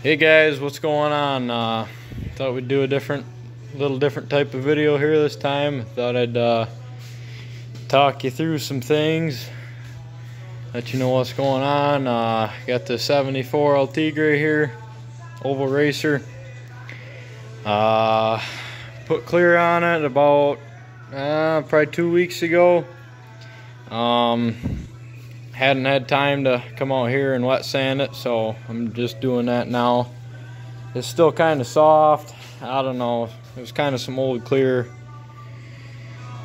Hey guys, what's going on? Thought we'd do a little different type of video here this time. Thought I'd talk you through some things, let you know what's going on. Got the 74 Tigre here, oval racer. Put clear on it about probably 2 weeks ago. Hadn't had time to come out here and wet sand it, so I'm just doing that now. It's still kind of soft. I don't know. It was kind of some old clear,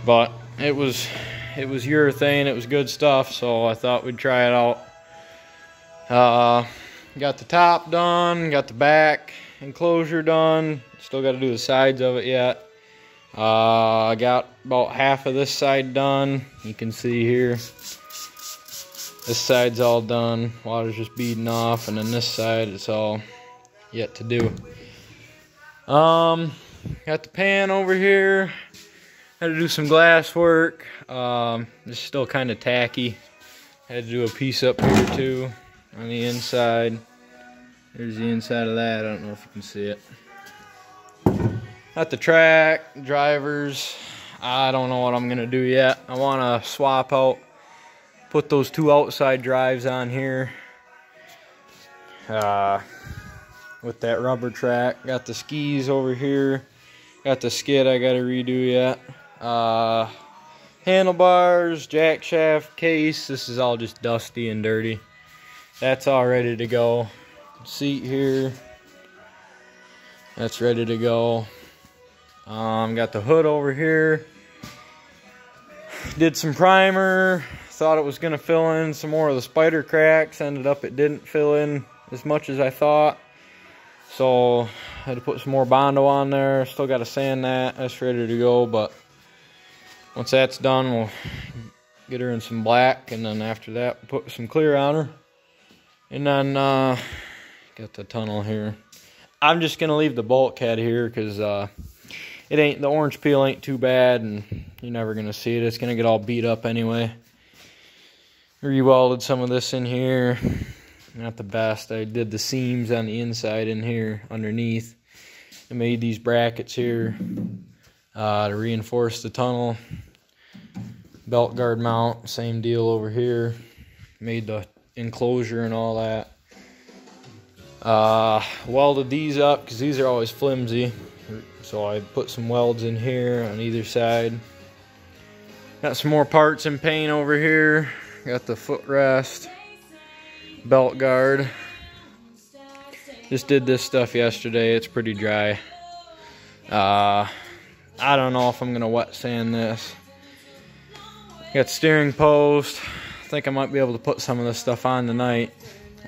but it was urethane. It was good stuff, so I thought we'd try it out. Got the top done, got the back enclosure done. Still got to do the sides of it yet. I got about half of this side done. You can see here. This side's all done. Water's just beading off, and then this side it's all yet to do. Got the pan over here. Had to do some glass work. It's still kind of tacky. Had to do a piece up here too on the inside. There's the inside of that. I don't know if you can see it. Got the track, drivers. I don't know what I'm gonna do yet. I want to swap out, put those two outside drives on here with that rubber track. Got the skis over here. Got the skid I gotta redo yet. Handlebars, jack shaft, case. This is all just dusty and dirty. That's all ready to go. Seat here. That's ready to go. Got the hood over here. Did some primer. Thought it was gonna fill in some more of the spider cracks. Ended up it didn't fill in as much as I thought. So I had to put some more Bondo on there. Still got to sand that. That's ready to go. But once that's done, we'll get her in some black, and then after that, we'll put some clear on her. And then got the tunnel here. I'm just gonna leave the bulkhead here because the orange peel ain't too bad, and you're never gonna see it. It's gonna get all beat up anyway. Rewelded some of this in here. Not the best. I did the seams on the inside in here underneath. I made these brackets here to reinforce the tunnel. Belt guard mount, same deal over here. Made the enclosure and all that. Welded these up because these are always flimsy. So I put some welds in here on either side. Got some more parts in paint over here. Got the footrest, belt guard. Just did this stuff yesterday. It's pretty dry. I don't know if I'm gonna wet sand this. Got steering post. I think I might be able to put some of this stuff on tonight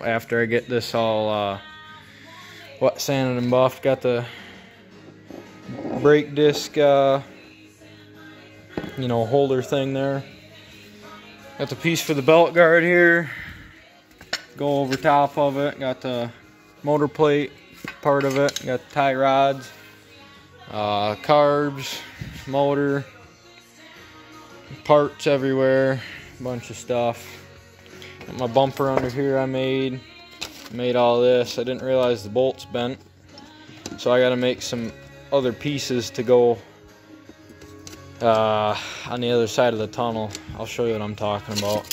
after I get this all wet sanded and buffed. Got the brake disc holder thing there. Got the piece for the belt guard here. Go over top of it. Got the motor plate part of it. Got the tie rods, carbs, motor, parts everywhere, a bunch of stuff. Got my bumper under here I made all this. I didn't realize the bolt's bent, so I got to make some other pieces to go on the other side of the tunnel. I'll show you what I'm talking about.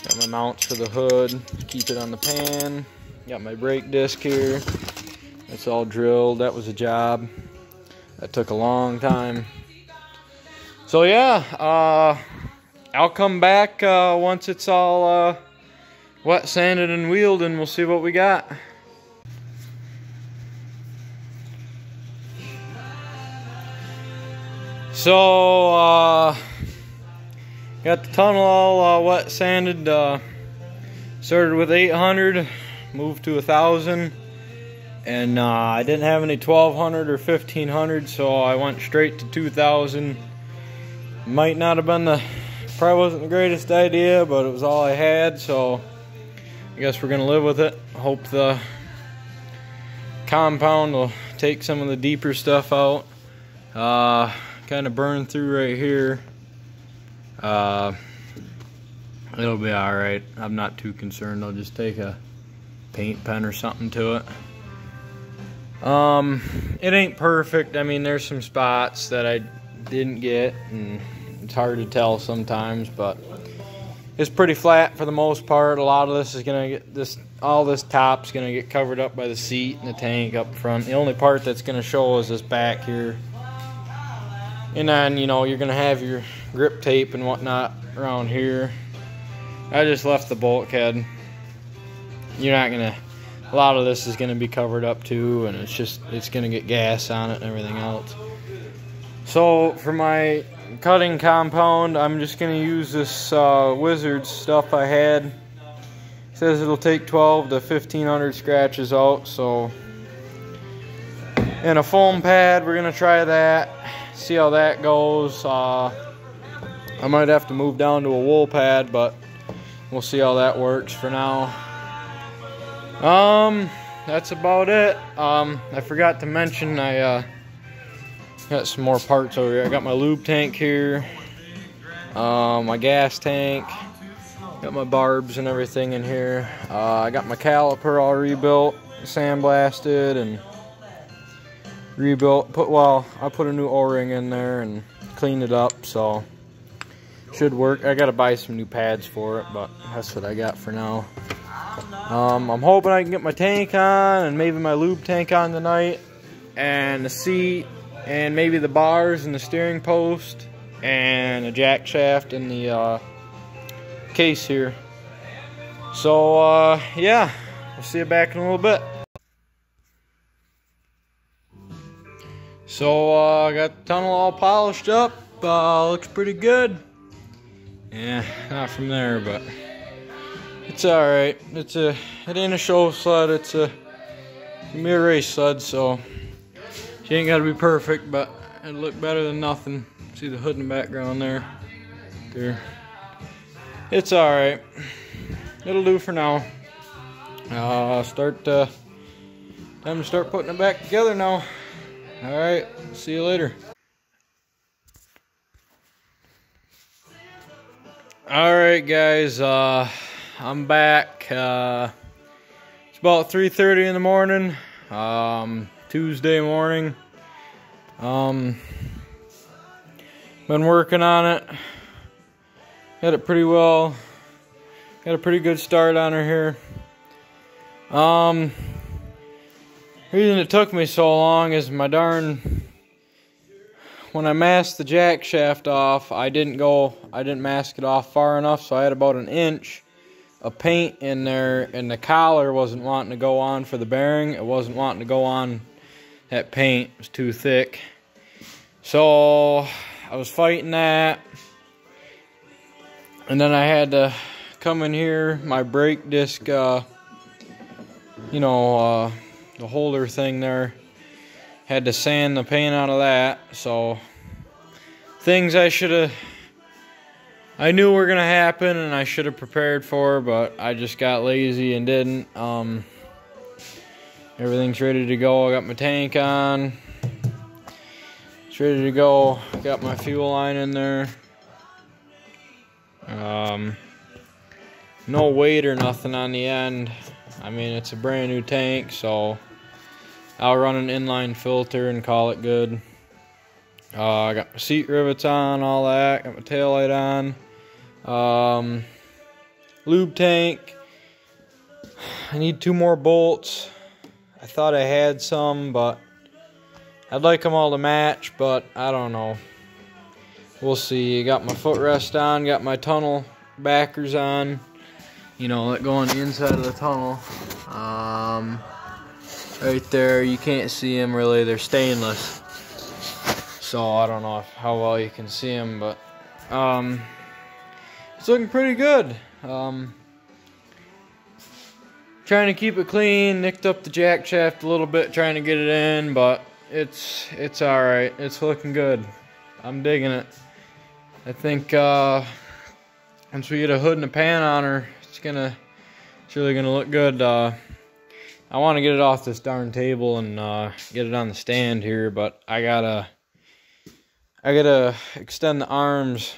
Got my mounts for the hood, keep it on the pan. Got my brake disc here. It's all drilled. That was a job. That took a long time. So yeah, I'll come back once it's all wet sanded and wheeled, and we'll see what we got. So, got the tunnel all wet sanded. Started with 800, moved to 1,000, and I didn't have any 1,200 or 1,500, so I went straight to 2,000. Might not have been probably wasn't the greatest idea, but it was all I had, so I guess we're gonna live with it. Hope the compound will take some of the deeper stuff out. Kind of burned through right here. It'll be alright. I'm not too concerned. I'll just take a paint pen or something to it. It ain't perfect. I mean, there's some spots that I didn't get, and it's hard to tell sometimes, but it's pretty flat for the most part. A lot of this is gonna get all this top's gonna get covered up by the seat and the tank up front. The only part that's gonna show is this back here. And then, you know, you're gonna have your grip tape and whatnot around here. I just left the bulkhead. You're not gonna, a lot of this is gonna be covered up too, and it's gonna get gas on it and everything else. So for my cutting compound, I'm just gonna use this Wizards stuff I had. It says it'll take 12 to 1500 scratches out, so. And a foam pad, we're gonna try that, see how that goes. I might have to move down to a wool pad, but we'll see how that works for now. That's about it. I forgot to mention I got some more parts over here. I got my lube tank here, my gas tank, got my barbs and everything in here. I got my caliper all rebuilt, sandblasted and rebuilt. I put a new O-ring in there and cleaned it up, so should work. I gotta buy some new pads for it, but that's what I got for now. I'm hoping I can get my tank on and maybe my lube tank on tonight, and the seat, and maybe the bars and the steering post, and a jack shaft in the case here. So yeah, I'll see you back in a little bit. So I got the tunnel all polished up. Looks pretty good. Yeah, not from there, but it's alright. It ain't a show sled, it's a race sled, so she ain't gotta be perfect, but it'll look better than nothing. See the hood in the background there. It's alright. It'll do for now. Time to start putting it back together now. Alright, see you later. Alright guys, I'm back. It's about 3:30 in the morning, Tuesday morning. Been working on it. Got it pretty well. Got a pretty good start on her here. Reason it took me so long is when I masked the jack shaft off, I didn't mask it off far enough, so I had about an inch of paint in there, and the collar wasn't wanting to go on for the bearing. It wasn't wanting to go on that paint. It was too thick. So I was fighting that, and then I had to come in here, my brake disc, the holder thing there, had to sand the paint out of that. So things I knew were gonna happen and I should have prepared for, but I just got lazy and didn't. Everything's ready to go. I got my tank on, it's ready to go. Got my fuel line in there. No weight or nothing on the end. I mean, it's a brand new tank, so I'll run an inline filter and call it good. I got my seat rivets on, all that. Got my taillight on. Lube tank. I need 2 more bolts. I thought I had some, but I'd like them all to match, but I don't know. We'll see. Got my footrest on, got my tunnel backers on. You know, that go on the inside of the tunnel. Right there, you can't see them really. They're stainless, so I don't know how well you can see them, but it's looking pretty good. Trying to keep it clean. Nicked up the jack shaft a little bit trying to get it in, but it's alright. It's looking good. I'm digging it. I think once we get a hood and a pan on her, it's really gonna look good. I want to get it off this darn table and get it on the stand here, but I gotta extend the arms.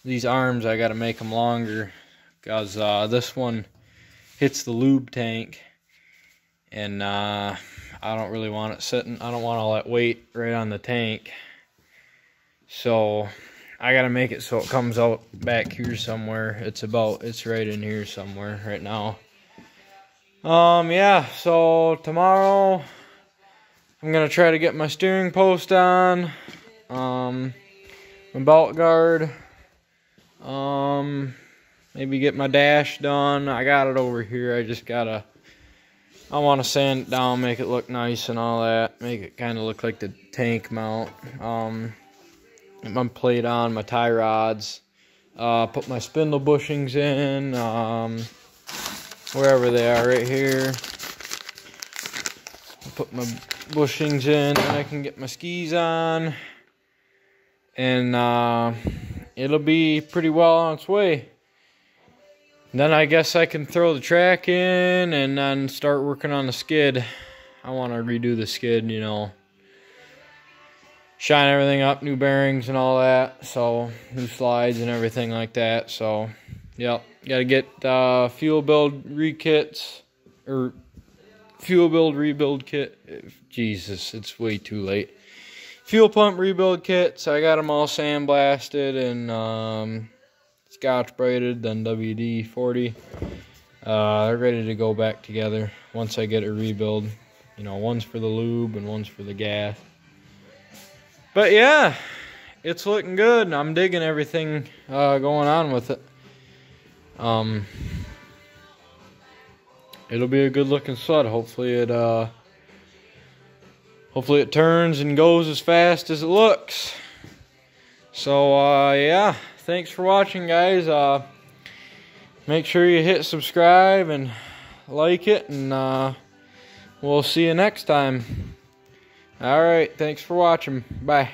These arms, I gotta make them longer, because this one hits the lube tank, and I I don't really want it sitting. I don't want all that weight right on the tank. So I gotta make it so it comes out back here somewhere. It's right in here somewhere right now. Yeah, so tomorrow I'm gonna try to get my steering post on, my belt guard, maybe get my dash done. I got it over here. I want to sand it down, make it look nice and all that, make it kind of look like the tank mount. Get my plate on, my tie rods, put my spindle bushings in, wherever they are, right here. Put my bushings in, and I can get my skis on, and it'll be pretty well on its way. Then I guess I can throw the track in and then start working on the skid. I want to redo the skid, you know. Shine everything up, new bearings and all that. So, new slides and everything like that. So, yep. Got to get fuel build rekits. Or, fuel build rebuild kit. Jesus, it's way too late. Fuel pump rebuild kits. I got them all sandblasted and Scotch braided, then WD-40. They're ready to go back together once I get a rebuild. You know, one's for the lube and one's for the gas. But yeah, it's looking good, and I'm digging everything going on with it. It'll be a good looking sled. Hopefully it turns and goes as fast as it looks. So yeah, thanks for watching, guys. Make sure you hit subscribe and like it, and we'll see you next time. Alright, thanks for watching. Bye.